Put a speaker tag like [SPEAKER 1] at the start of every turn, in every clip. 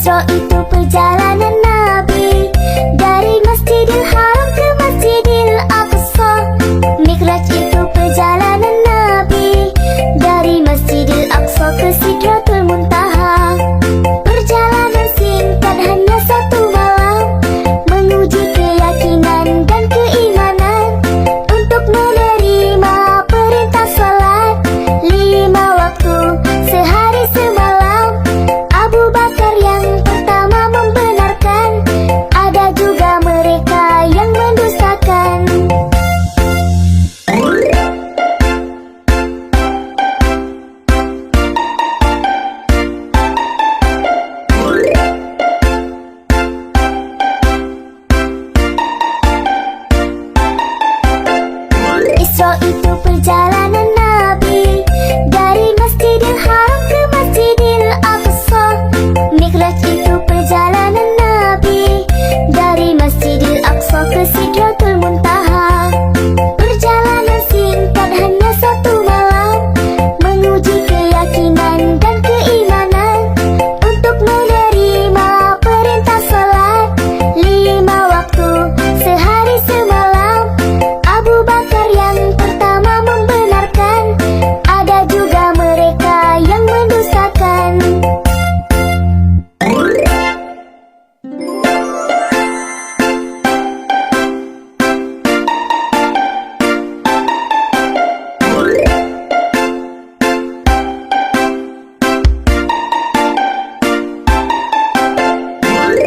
[SPEAKER 1] Isra itu perjalanan Nabi dari Masjidil Haram ke Masjidil Aqsa. Mi'raj itu perjalanan Nabi dari Masjidil Aqsa ke Sidratul Muntaha. Perjalanan singkat hanya satu malam, menguji keyakinan dan keimanan untuk menerima perintah salat 5 waktu sehari semalam. Abu Bakar yang pertama membenarkan, ada juga mereka yang mendustakan. Isra itu perjalanan Nabi dari Masjidil Haram ke Masjidil Aqsa. Mi'raj itu perjalanan Nabi dari Masjidil Aqsa ke Sidratul Muntaha. Perjalanan singkat hanya satu malam, menguji keyakinan dan keimanan untuk menerima perintah salat 5 waktu sehari semalam. Abu Bakar yang pertama membenarkan, ada juga mereka yang mendustakan.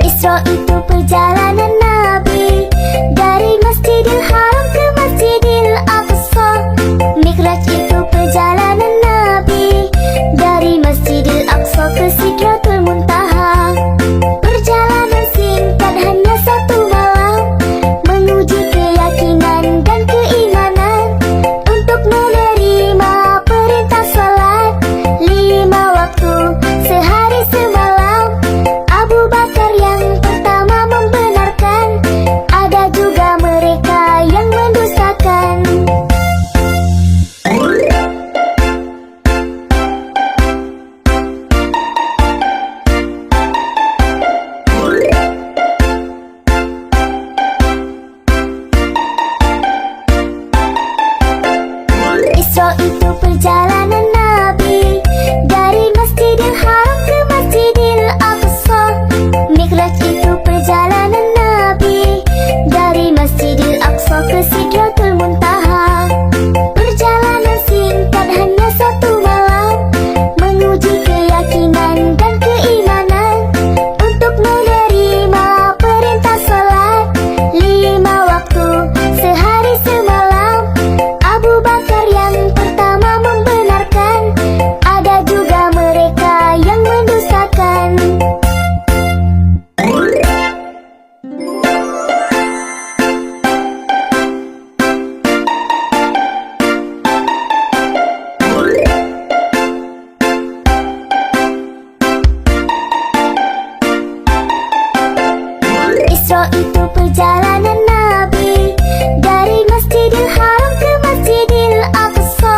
[SPEAKER 1] Isra itu perjalanan Nabi dari Masjidil Haram ke Masjidil Aqsa. Mi'raj itu perjalanan Nabi dari Masjidil Aqsa ke Sidratul Muntaha. Perjalanan singkat hanya satu malam, menguji keyakinan dan keimanan untuk menerima perintah salat 5 waktu sehari semalam. Abu Bakar yang pertama membenarkan, ada juga mereka yang mendustakan. Isra itu perjalanan Nabi dari Masjidil Haram ke Masjidil Aqsa. Mi'raj itu perjalanan Nabi dari Masjidil Aqsa ke Sidratul Muntaha. Perjalanan singkat hanya satu malam, menguji keyakinan dan keimanan untuk menerima perintah salat 5 waktu sehari semalam. Abu Bakar yang pertama membenarkan, ada juga mereka yang mendustakan. Isra itu perjalanan Nabi dari Masjidil Haram ke Masjidil Aqsa.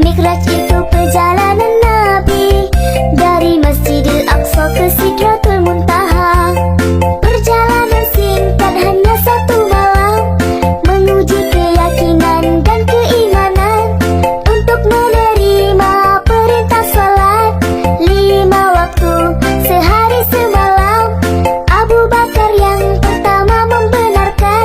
[SPEAKER 1] Mi'raj itu perjalanan Nabi dari Masjidil Aqsa ke Sidratul Muntaha. Perjalanan singkat hanya satu malam, menguji keyakinan dan keimanan untuk menerima perintah salat 5 waktu sehari semalam. Abu Bakar yang pertama membenarkan,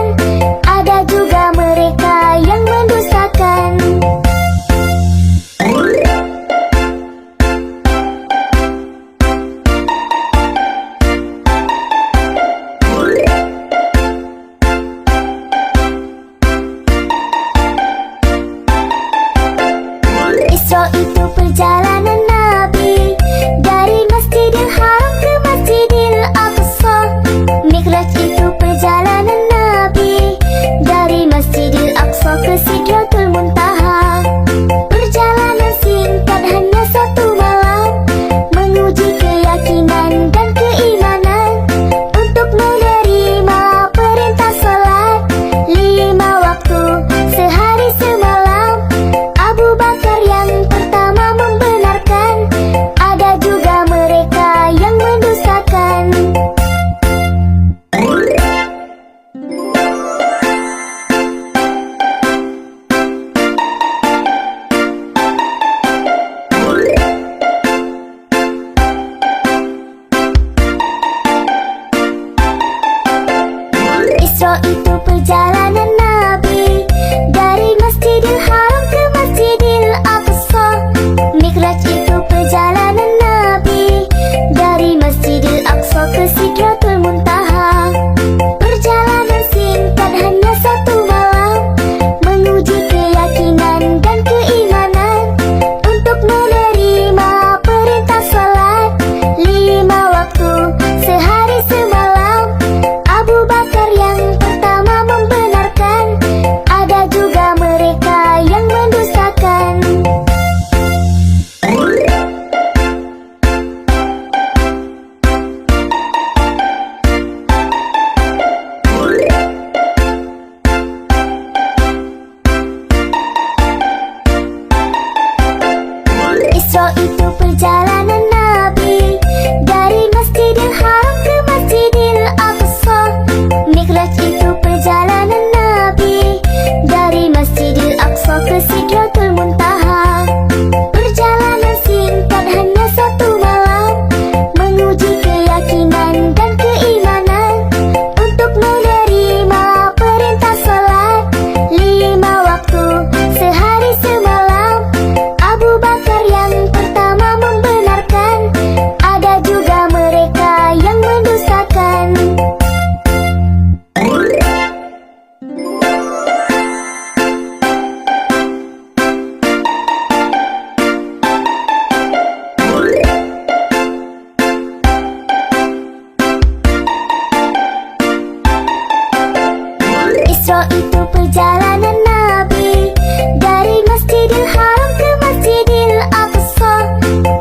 [SPEAKER 1] Isra itu perjalanan Nabi dari Masjidil Haram ke Masjidil Aqsa. Mikraj itu perjalanan Nabi dari Masjidil Aqsa ke Sidratul Muntaha. Perjalanan singkat hanya satu malam, menguji keyakinan dan keimanan untuk menerima perintah salat 5 waktu sehari semalam. Abu Bakar yang pertama membenarkan, ada juga mereka yang mendustakan. Isra itu perjalanan Nabi dari Masjidil Haram ke Masjidil Aqsa. Mikraj itu perjalanan Nabi dari Masjidil Aqsa ke Sidratul Muntaha. Perjalanan singkat hanya satu malam, menguji keyakinan dan keimanan untuk menerima perintah salat 5 waktu sehari semalam. Abu Bakar yang pertama membenarkan, ada juga mereka yang mendustakan. Isra itu perjalanan Nabi dari Masjidil Haram ke Masjidil Aqsa.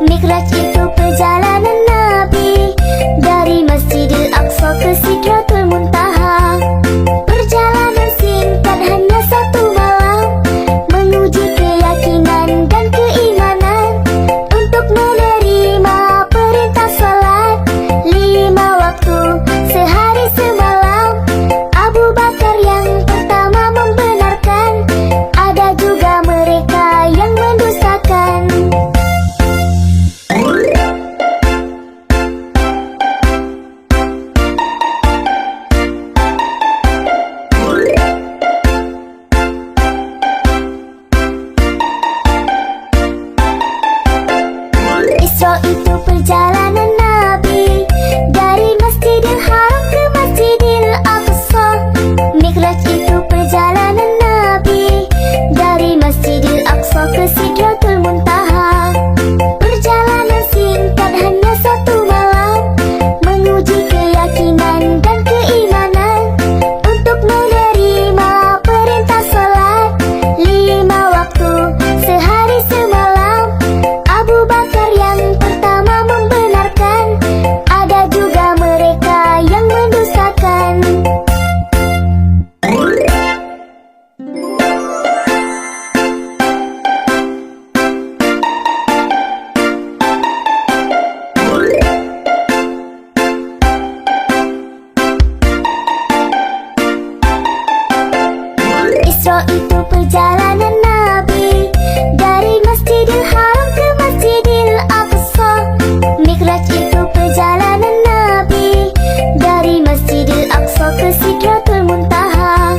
[SPEAKER 1] Mikraj itu perjalanan Nabi dari Masjidil Aqsa ke Sidratul Muntaha. Perjalanan singkat hanya satu malam, menguji keyakinan dan keimanan untuk menerima perintah salat 5 waktu sehari semalam. Abu Bakar yang pertama membenarkan, ada juga mereka yang mendustakan. Isra itu perjalanan Nabi dari Masjidil Haram ke Masjidil Aqsa. Mikraj itu perjalanan Nabi dari Masjidil Aqsa ke Sidratul Muntaha. Perjalanan singkat hanya satu malam, menguji keyakinan dan keimanan untuk menerima perintah salat 5 waktu sehari semalam. Abu Bakar yang pertama membenarkan, ada juga mereka yang mendustakan. Isra itu perjalanan Nabi dari Masjidil Haram ke Masjidil Aqsa. Mikraj itu perjalanan Nabi dari Masjidil Aqsa ke Sidratul Muntaha.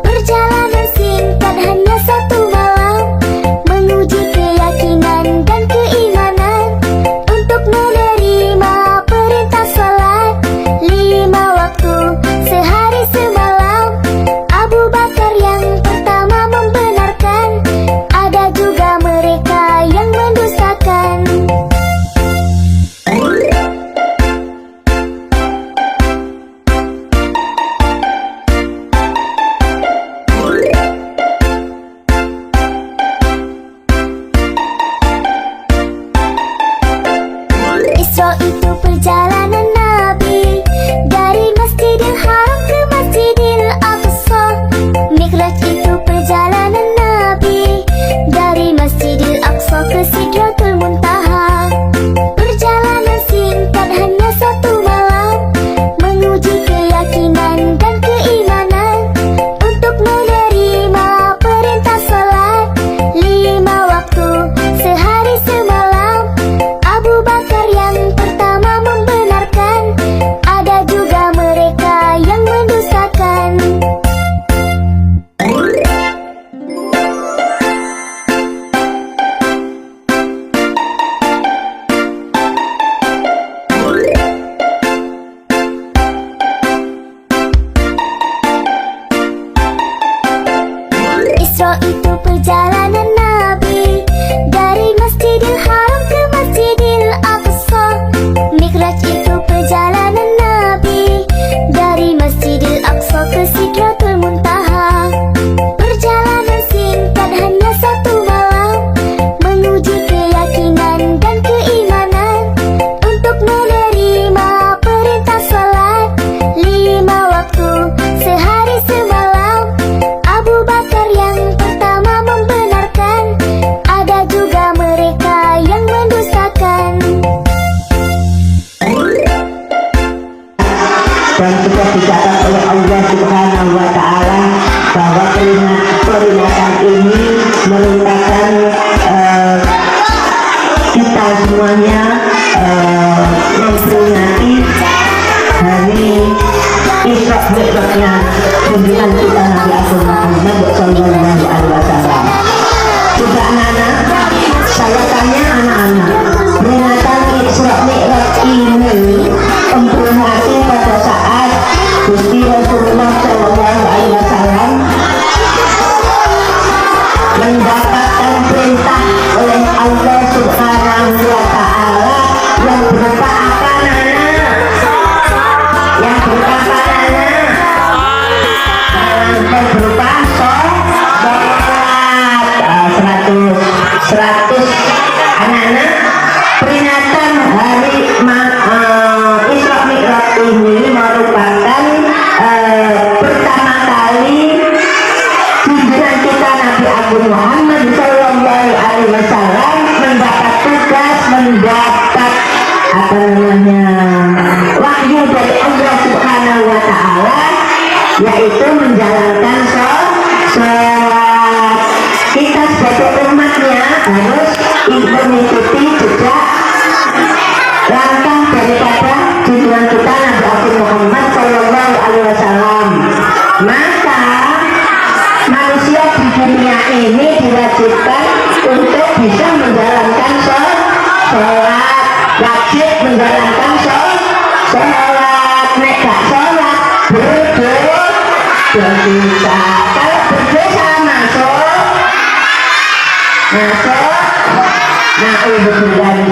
[SPEAKER 1] Perjalanan singkat hanya satu malam, menguji keyakinan dan keimanan untuk menerima perintah salat 5 waktu sehari semalam. Abu Bakar yang pertama membenarkan, perjalanan Nabi dari Masjidil Haram ke Masjidil Aqsa. Mikraj itu perjalanan Nabi dari Masjidil Aqsa ke Sidratul Muntaha. Perjalanan singkat hanya satu malam, menguji keyakinan dan keimanan untuk menerima perintah salat 5 waktu sehari semalam. Abu Bakar yang pertama membenarkan, ada juga mereka yang mendustakan.
[SPEAKER 2] Dan sudah dicatat oleh Allah Subhanahu wa Ta'ala bahwa peringatan ini merupakan kita semuanya memperingati hari Isra Mi'rajnya junjungan kita Nabi Agung Muhammad Sallallahu Alaihi Wasallam. Juga anak-anak, saya tanya anak-anak, peringatan Isra Mi'raj ini memperingati pada saat Gusti Rasulullah Sallallahu Alaihi Wasallam mendapatkan perintah oleh Allah Subhanahu wa Ta'ala yang berupa apa, Nana? Yang berupa apa, Nana? Yang berupa sholat 100 anak-anak. Peringatan hari Isra Mi'raj ini merupakan pertama kali junjungan kita Nabi Agung Muhammad Sallallahu Alaihi Wasallam mendapat tugas, mendapat wahyu dari Allah Subhanahu wa Ta'ala, yaitu menjalankan sholat. Kita sebagai umatnya harus mengikuti jejak langkah daripada junjungan kita Nabi Agung Muhammad Sallallahu Alaihi Wasallam. Maka manusia di dunia ini diwajibkan untuk bisa menjalankan sholat, wajib menjalankan sholat. Nek gak sholat berdosa. Kalau berdosa masuk. Nah, mudah-mudahan